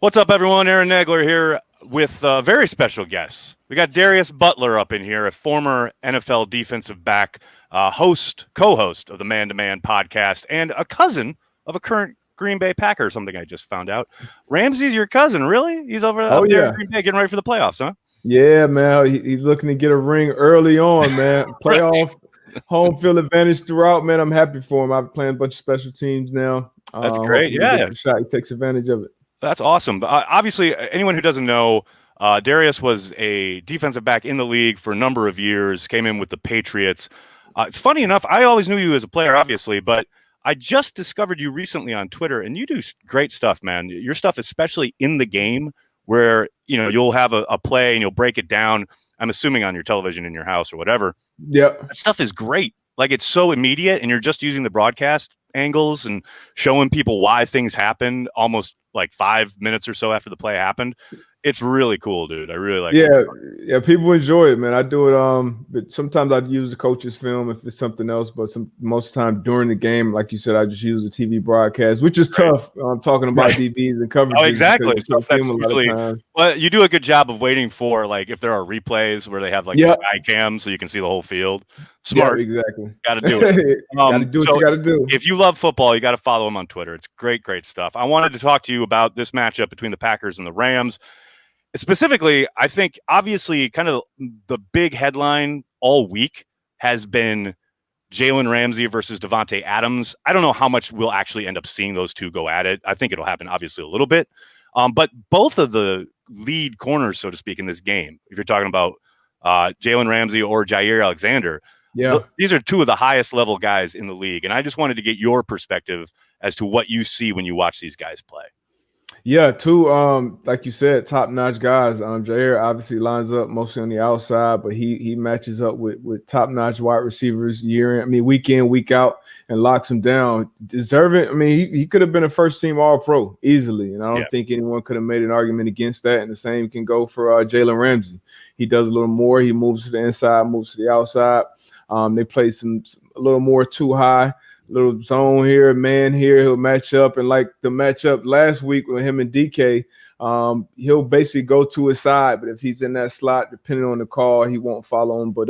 What's up, everyone? Aaron Nagler here with very special guests. We got Darius Butler up in here, a former NFL defensive back, co-host of the Man to Man podcast, and a cousin of a current Green Bay Packer, something I just found out. Ramsey's your cousin, really? He's up there in Green Bay getting ready for the playoffs, huh? Yeah, man. He's looking to get a ring early on, man. Playoff, home field advantage throughout, man. I'm happy for him. I'm playing a bunch of special teams now. That's great. Hopefully he gets the shot. He takes advantage of it. That's awesome. Obviously, anyone who doesn't know, Darius was a defensive back in the league for a number of years, came in with the Patriots. It's funny enough, I always knew you as a player, obviously, but I just discovered you recently on Twitter, and you do great stuff, man. Your stuff, especially in the game, where you'll have a play and you'll break it down. I'm assuming on your television in your house or whatever. Yeah, that stuff is great. Like, it's so immediate, and you're just using the broadcast angles and showing people why things happened almost like 5 minutes or so after the play happened. It's really cool, dude. I really like it. Yeah, people enjoy it, man. I do it, but sometimes I use the coach's film if it's something else, but most of the time during the game, like you said, I just use the TV broadcast, which is tough. I'm talking about DBs and coverage. Oh, exactly. Stuff that's usually, well, you do a good job of waiting for, like, if there are replays where they have like the sky cam so you can see the whole field. Smart. Yeah, exactly. Got to do it. Got to do what you got to do. If you love football, you got to follow him on Twitter. It's great stuff. I wanted to talk to you about this matchup between the Packers and the Rams. Specifically, I think obviously kind of the big headline all week has been Jalen Ramsey versus Davante Adams. I don't know how much we'll actually end up seeing those two go at it. I think it'll happen obviously a little bit. But both of the lead corners, so to speak, in this game, if you're talking about Jalen Ramsey or Jair Alexander, these are two of the highest level guys in the league. And I just wanted to get your perspective as to what you see when you watch these guys play. Yeah, two, like you said, top-notch guys. Jair obviously lines up mostly on the outside, but he matches up with top-notch wide receivers week in, week out, and locks them down. Deserving. I mean, he could have been a first-team All-Pro easily, and I don't think anyone could have made an argument against that. And the same can go for Jalen Ramsey. He does a little more. He moves to the inside, moves to the outside. They play a little more too high. Little zone here, man here. He'll match up, and like the matchup last week with him and DK, he'll basically go to his side. But if he's in that slot, depending on the call, he won't follow him. But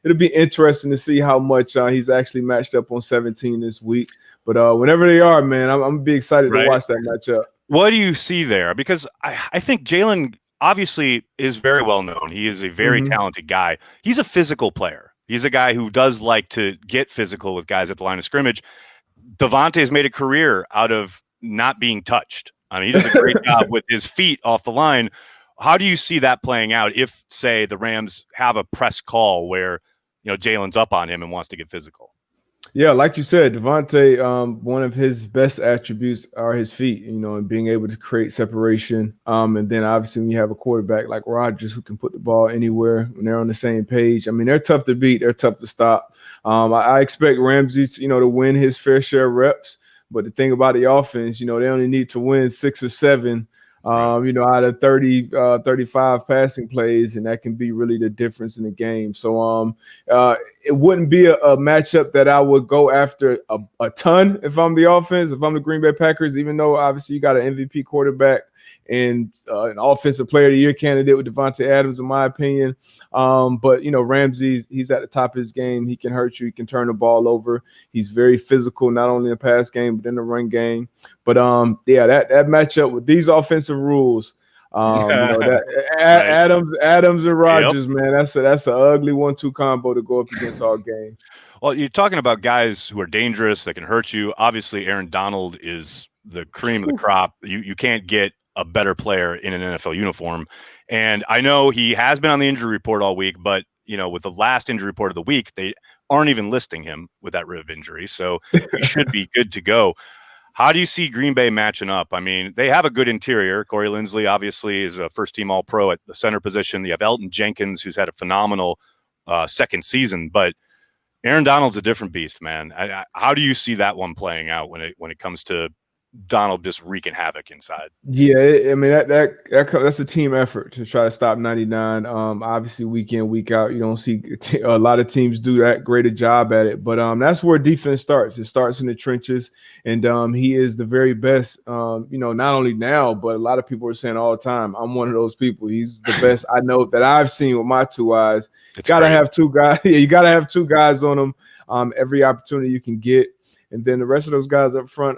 it'll be interesting to see how much he's actually matched up on 17 this week. But whenever they are, man, I'm gonna be excited to watch that matchup. What do you see there? Because I think Jalen obviously is very well known. He is a very talented guy. He's a physical player. He's a guy who does like to get physical with guys at the line of scrimmage. Davante's made a career out of not being touched. I mean, he does a great job with his feet off the line. How do you see that playing out if, say, the Rams have a press call where, Jalen's up on him and wants to get physical? Yeah, like you said, Davante, one of his best attributes are his feet, and being able to create separation. And then obviously when you have a quarterback like Rodgers who can put the ball anywhere when they're on the same page, I mean, they're tough to beat. They're tough to stop. I expect Ramsey, to win his fair share of reps. But the thing about the offense, they only need to win 6 or 7 out of 30, 35 passing plays, and that can be really the difference in the game. So it wouldn't be a matchup that I would go after a ton if I'm the offense, if I'm the Green Bay Packers, even though obviously you got an MVP quarterback and an offensive player of the year candidate with Davante Adams, in my opinion. But, Ramsey, he's at the top of his game. He can hurt you. He can turn the ball over. He's very physical, not only in the pass game, but in the run game. But, that matchup with these offensive rules, Adams and Rodgers, man, that's an ugly 1-2 combo to go up against all game. Well, you're talking about guys who are dangerous, that can hurt you. Obviously, Aaron Donald is the cream of the crop. You can't get a better player in an NFL uniform. And I know he has been on the injury report all week, but with the last injury report of the week, they aren't even listing him with that rib injury. So he should be good to go. How do you see Green Bay matching up? I mean, they have a good interior. Corey Linsley obviously is a first-team All-Pro at the center position. You have Elton Jenkins, who's had a phenomenal second season, but Aaron Donald's a different beast, man. How do you see that one playing out when it comes to Donald just wreaking havoc inside. Yeah, I mean that's a team effort to try to stop 99. Obviously week in week out, you don't see a lot of teams do that great a job at it. But that's where defense starts. It starts in the trenches, and he is the very best. Not only now, but a lot of people are saying all the time. I'm one of those people. He's the best I know that I've seen with my two eyes. It's Gotta great. have two guys. Yeah, you gotta have two guys on him. Every opportunity you can get. And then the rest of those guys up front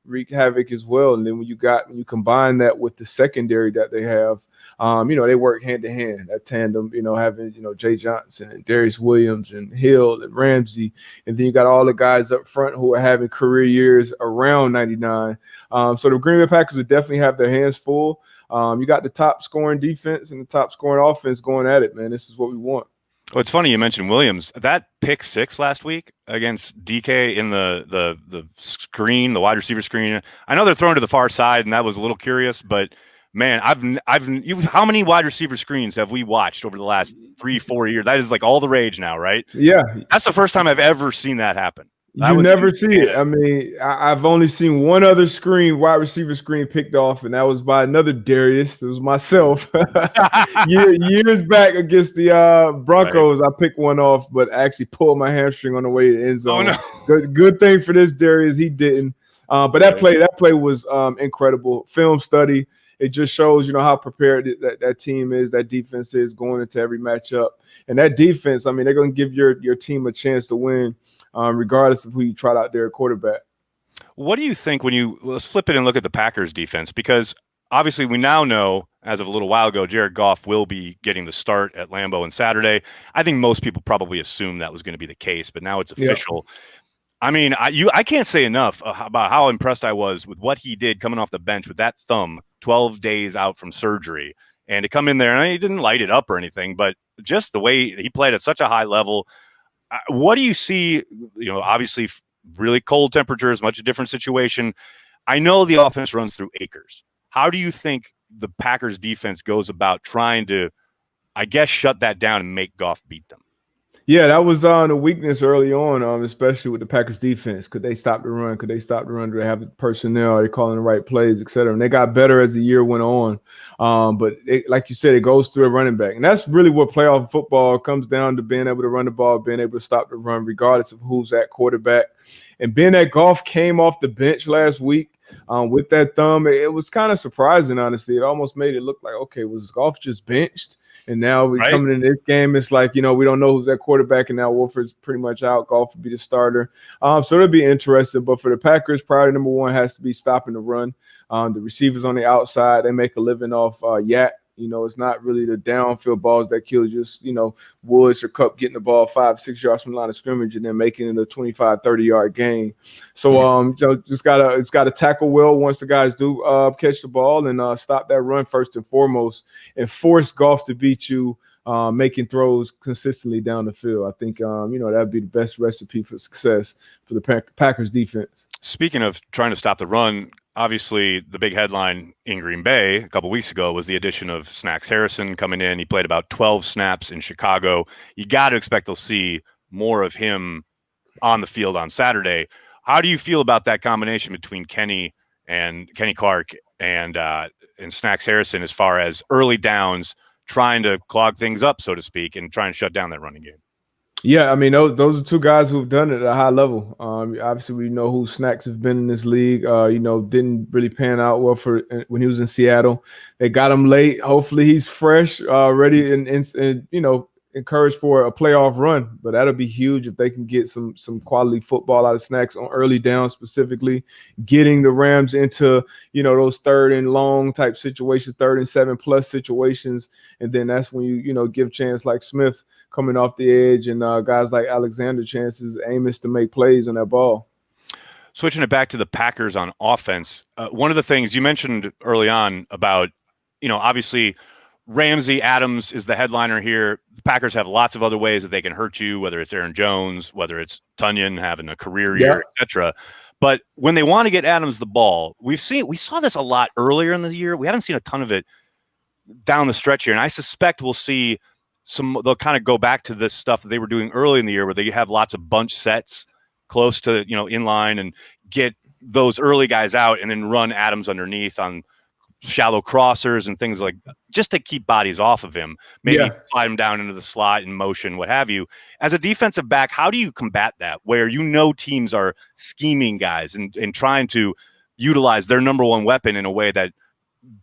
wreak havoc as well. And then when you combine that with the secondary that they have, they work hand to hand. That tandem, having Jay Johnson and Darius Williams and Hill and Ramsey, and then you got all the guys up front who are having career years around 99. So the Green Bay Packers would definitely have their hands full. You got the top scoring defense and the top scoring offense going at it, man. This is what we want. Well, it's funny you mentioned Williams. That pick 6 last week against DK in the screen, the wide receiver screen. I know they're thrown to the far side, and that was a little curious. But man, how many wide receiver screens have we watched over the last 3-4 years? That is like all the rage now, right? Yeah, that's the first time I've ever seen that happen. You never see it. I mean, I've only seen one other wide receiver screen picked off, and that was by another Darius. It was myself. Years back against the Broncos, right. I picked one off, but I actually pulled my hamstring on the way to the end zone. Oh, no. Good thing for this Darius, he didn't. But that play was incredible. Film study. It just shows, how prepared that team is, that defense is going into every matchup. And that defense, I mean, they're going to give your team a chance to win, regardless of who you trot out there at quarterback. What do you think let's flip it and look at the Packers defense? Because obviously we now know, as of a little while ago, Jared Goff will be getting the start at Lambeau on Saturday. I think most people probably assumed that was going to be the case, but now it's official. Yeah. I mean, I can't say enough about how impressed I was with what he did coming off the bench with that thumb, 12 days out from surgery, and to come in there, and he didn't light it up or anything, but just the way he played at such a high level. What do you see? Obviously really cold temperatures, much a different situation. I know the offense runs through acres. How do you think the Packers defense goes about trying to, I guess, shut that down and make Goff beat them? Yeah, that was a weakness early on, especially with the Packers defense. Could they stop the run? Do they have the personnel? Are they calling the right plays, et cetera? And they got better as the year went on. But like you said, it goes through a running back. And that's really what playoff football comes down to, being able to run the ball, being able to stop the run, regardless of who's at quarterback. And being that Goff came off the bench last week with that thumb, it was kind of surprising, honestly. It almost made it look like, okay, was Goff just benched? And now we're coming in this game, it's like, we don't know who's at quarterback, and now Wolford's pretty much out. Goff will be the starter. So it'll be interesting. But for the Packers, priority number one has to be stopping the run. The receivers on the outside, they make a living off yak. It's not really the downfield balls that kill, just, Woods or Kupp getting the ball 5-6 yards from the line of scrimmage and then making it a 25, 30-yard gain. So, it's got to tackle well once the guys do catch the ball, and stop that run first and foremost, and force Goff to beat you, making throws consistently down the field. I think, that'd be the best recipe for success for the Packers defense. Speaking of trying to stop the run, obviously, the big headline in Green Bay a couple weeks ago was the addition of Snacks Harrison coming in. He played about 12 snaps in Chicago. You got to expect to see more of him on the field on Saturday. How do you feel about that combination between Kenny Clark and Snacks Harrison as far as early downs, trying to clog things up, so to speak, and trying to shut down that running game? Yeah, I mean, those are two guys who've done it at a high level. Obviously, we know who Snacks has been in this league. Didn't really pan out well for when he was in Seattle. They got him late. Hopefully, he's fresh, ready, and encouraged for a playoff run. But that'll be huge if they can get some quality football out of Snacks on early down, specifically getting the Rams into those 3rd and long type situations, 3rd and 7+ situations, and then that's when you give chance like Smith coming off the edge, and guys like Alexander chances, Amos to make plays on that ball. Switching it back to the Packers on offense, one of the things you mentioned early on about, obviously Ramsey, Adams is the headliner here. The Packers have lots of other ways that they can hurt you, whether it's Aaron Jones, whether it's Tunyon having a career year, etc. But when they want to get Adams the ball, we saw this a lot earlier in the year. We haven't seen a ton of it down the stretch here, and I suspect we'll see they'll kind of go back to this stuff that they were doing early in the year, where they have lots of bunch sets close to in line and get those early guys out and then run Adams underneath on shallow crossers and things like that, just to keep bodies off of him, maybe slide him down into the slot in motion, what have you. As a defensive back, how do you combat that where teams are scheming guys and trying to utilize their number one weapon in a way that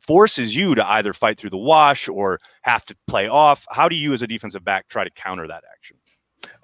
forces you to either fight through the wash or have to play off? How do you as a defensive back try to counter that action?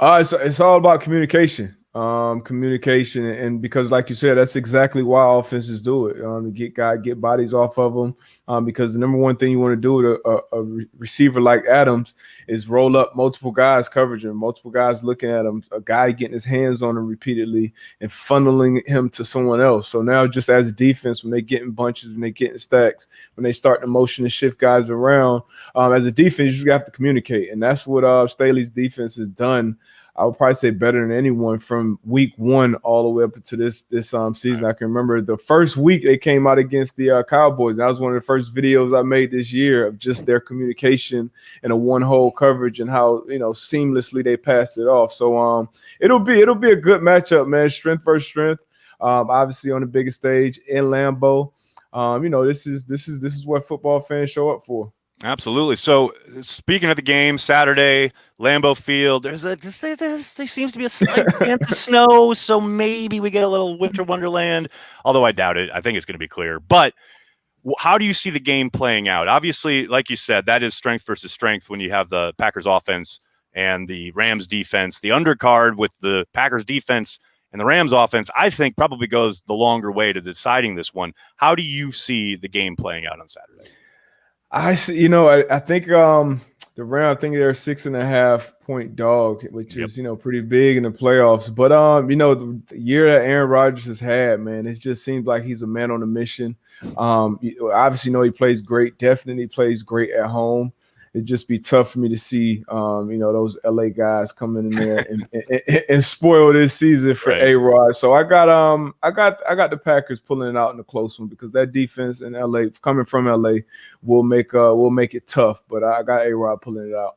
It's all about communication. And because, like you said, that's exactly why offenses do it. To get bodies off of them. Because the number one thing you want to do with a receiver like Adams is roll up multiple guys covering, multiple guys looking at him, a guy getting his hands on him repeatedly and funneling him to someone else. So now, just as a defense, when they get in bunches, when they get in stacks, when they start the motion to shift guys around, as a defense, you just have to communicate, and that's what Staley's defense has done. I would probably say better than anyone from week 1 all the way up to this season. I can remember the first week they came out against the Cowboys. That was one of the first videos I made this year of just their communication and a one-hole coverage and how seamlessly they passed it off. So it'll be a good matchup, man. Strength versus strength. Obviously on the biggest stage in Lambeau. This is what football fans show up for. Absolutely. So, speaking of the game, Saturday, Lambeau Field, there seems to be a slight chance of snow, so maybe we get a little winter wonderland, although I doubt it. I think it's going to be clear. But how do you see the game playing out? Obviously, like you said, that is strength versus strength when you have the Packers offense and the Rams defense. The undercard with the Packers defense and the Rams offense, I think, probably goes the longer way to deciding this one. How do you see the game playing out on Saturday? I see. I think the Rams, I think they're a 6.5-point dog, which is pretty big in the playoffs. But the year that Aaron Rodgers has had, man, it just seems like he's a man on a mission. Obviously, he plays great. Definitely plays great at home. It'd just be tough for me to see, those LA guys coming in there and spoil this season for A-Rod. So I got the Packers pulling it out in a close one because that defense in LA, coming from LA, will make it tough. But I got A-Rod pulling it out.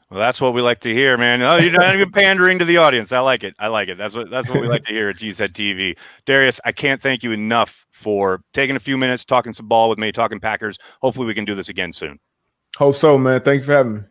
Well, that's what we like to hear, man. Oh, you're not even pandering to the audience. I like it. That's what we like to hear at GSED TV. Darius, I can't thank you enough for taking a few minutes, talking some ball with me, talking Packers. Hopefully we can do this again soon. Hope so, man. Thank you for having me.